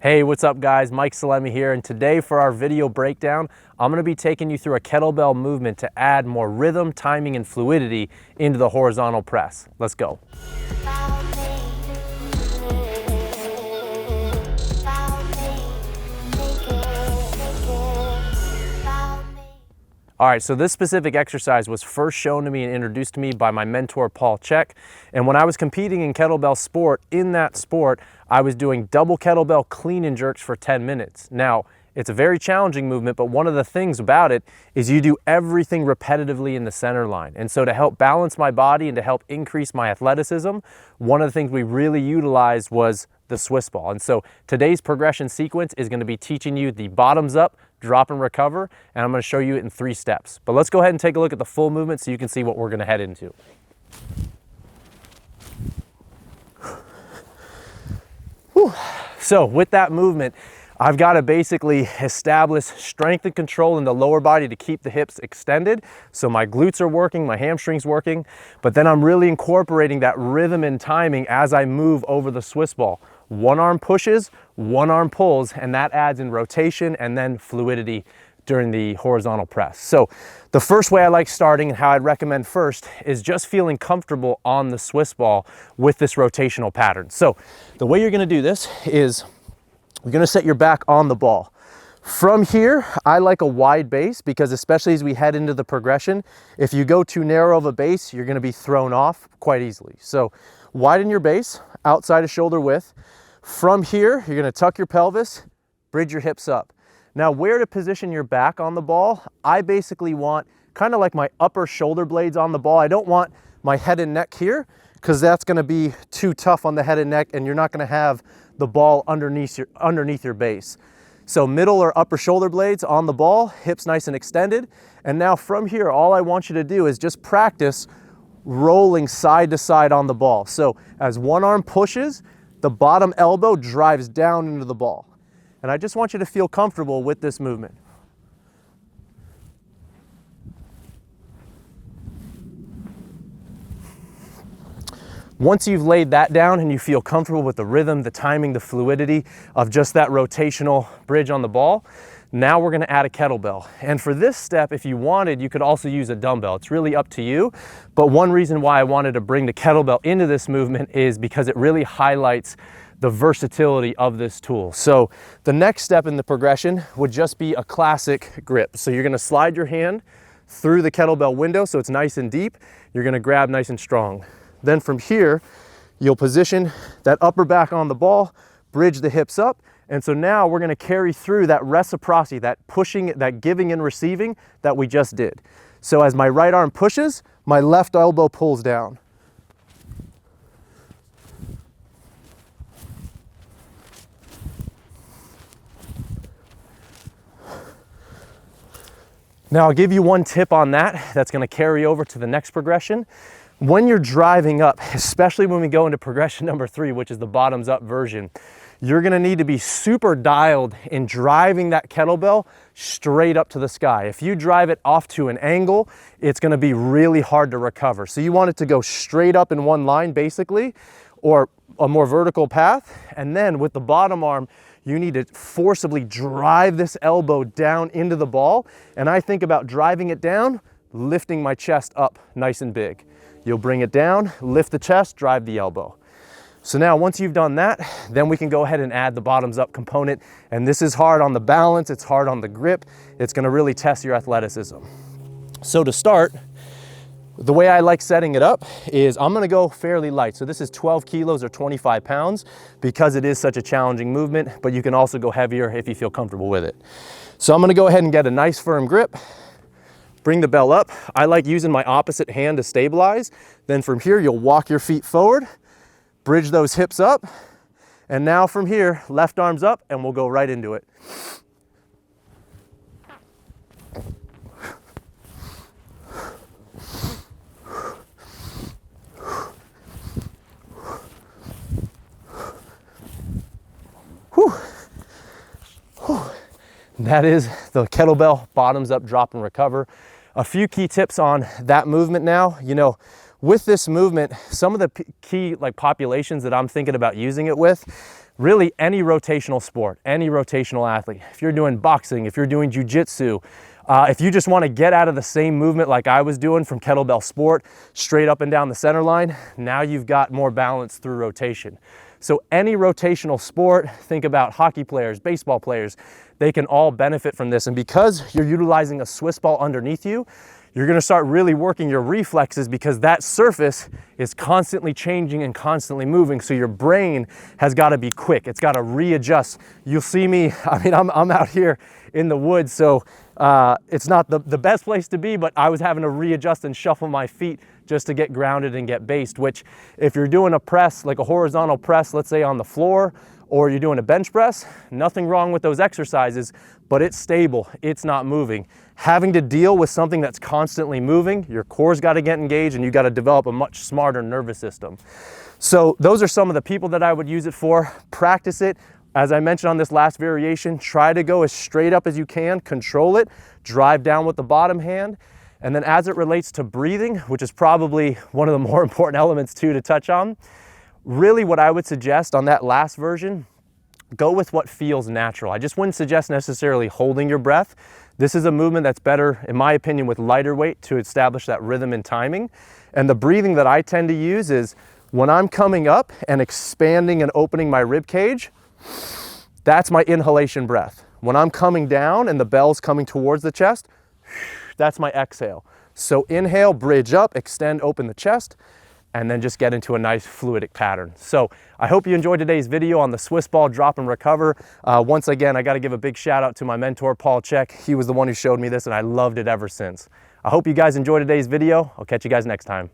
Hey, what's up guys? Mike Salemi here, and today for our video breakdown, I'm going to be taking you through a kettlebell movement to add more rhythm, timing, and fluidity into the horizontal press. Let's go. All right, so this specific exercise was first shown to me and introduced to me by my mentor, Paul Chek. And when I was competing in kettlebell sport, in that sport, I was doing double kettlebell clean and jerks for 10 minutes. Now, it's a very challenging movement, but one of the things about it is you do everything repetitively in the center line. And so to help balance my body and to help increase my athleticism, one of the things we really utilized was the Swiss ball. And so today's progression sequence is going to be teaching you the bottoms up, drop and recover, and I'm going to show you it in 3 steps. But let's go ahead and take a look at the full movement so you can see what we're going to head into. Whew. So with that movement, I've got to basically establish strength and control in the lower body to keep the hips extended. So my glutes are working, my hamstrings working, but then I'm really incorporating that rhythm and timing as I move over the Swiss ball. One arm pushes, one arm pulls, and that adds in rotation and then fluidity during the horizontal press. So the first way I like starting and how I'd recommend first is just feeling comfortable on the Swiss ball with this rotational pattern. So the way you're going to do this is you're going to set your back on the ball. From here, I like a wide base because especially as we head into the progression, if you go too narrow of a base, you're going to be thrown off quite easily. So widen your base outside of shoulder width. From here, you're going to tuck your pelvis, bridge your hips up. Now, where to position your back on the ball, I basically want kind of like my upper shoulder blades on the ball. I don't want my head and neck here because that's going to be too tough on the head and neck and you're not going to have the ball underneath your base. So middle or upper shoulder blades on the ball, hips nice and extended. And now from here, all I want you to do is just practice rolling side to side on the ball. So as one arm pushes, the bottom elbow drives down into the ball. And I just want you to feel comfortable with this movement. Once you've laid that down and you feel comfortable with the rhythm, the timing, the fluidity of just that rotational bridge on the ball, now we're going to add a kettlebell. And for this step, if you wanted, you could also use a dumbbell. It's really up to you. But one reason why I wanted to bring the kettlebell into this movement is because it really highlights the versatility of this tool. So the next step in the progression would just be a classic grip. So you're going to slide your hand through the kettlebell window so it's nice and deep. You're going to grab nice and strong. Then from here, you'll position that upper back on the ball, bridge the hips up. And so now we're going to carry through that reciprocity, that pushing, that giving and receiving that we just did. So as my right arm pushes, my left elbow pulls down. Now I'll give you one tip on that that's going to carry over to the next progression. When you're driving up, especially when we go into progression number 3, which is the bottoms up version, you're going to need to be super dialed in driving that kettlebell straight up to the sky. If you drive it off to an angle, it's going to be really hard to recover. So you want it to go straight up in one line basically, or a more vertical path. And then with the bottom arm, you need to forcibly drive this elbow down into the ball. And I think about driving it down, lifting my chest up nice and big. You'll bring it down, lift the chest, drive the elbow. So now once you've done that, then we can go ahead and add the bottoms up component. And this is hard on the balance, it's hard on the grip. It's gonna really test your athleticism. So to start, the way I like setting it up is I'm gonna go fairly light. So this is 12 kilos or 25 pounds because it is such a challenging movement, but you can also go heavier if you feel comfortable with it. So I'm gonna go ahead and get a nice firm grip. Bring the bell up. I like using my opposite hand to stabilize. Then from here, you'll walk your feet forward, bridge those hips up. And now from here, left arm's up and we'll go right into it. Whew. Whew. That is the kettlebell bottoms up drop and recover. A few key tips on that movement now. You know, with this movement, some of the key populations that I'm thinking about using it with really any rotational sport, any rotational athlete. If you're doing boxing, if you're doing jiu-jitsu, if you just want to get out of the same movement like I was doing from kettlebell sport, straight up and down the center line, now you've got more balance through rotation. So any rotational sport, think about hockey players, baseball players, they can all benefit from this. And because you're utilizing a Swiss ball underneath you, you're gonna start really working your reflexes because that surface is constantly changing and constantly moving. So your brain has gotta be quick. It's gotta readjust. You'll see me, I mean, I'm out here in the woods, so it's not the best place to be, but I was having to readjust and shuffle my feet just to get grounded and get based, which if you're doing a press, like a horizontal press, let's say on the floor, or you're doing a bench press, nothing wrong with those exercises, but it's stable, it's not moving. Having to deal with something that's constantly moving, your core's gotta get engaged and you gotta develop a much smarter nervous system. So those are some of the people that I would use it for. Practice it. As I mentioned on this last variation, try to go as straight up as you can, control it, drive down with the bottom hand. And then as it relates to breathing, which is probably one of the more important elements too to touch on, really what I would suggest on that last version, go with what feels natural. I just wouldn't suggest necessarily holding your breath. This is a movement that's better, in my opinion, with lighter weight to establish that rhythm and timing. And the breathing that I tend to use is when I'm coming up and expanding and opening my rib cage, that's my inhalation breath. When I'm coming down and the bell's coming towards the chest, that's my exhale. So inhale, bridge up, extend, open the chest, and then just get into a nice fluidic pattern. So I hope you enjoyed today's video on the Swiss ball drop and recover. Once again, I gotta give a big shout out to my mentor, Paul Chek. He was the one who showed me this and I loved it ever since. I hope you guys enjoyed today's video. I'll catch you guys next time.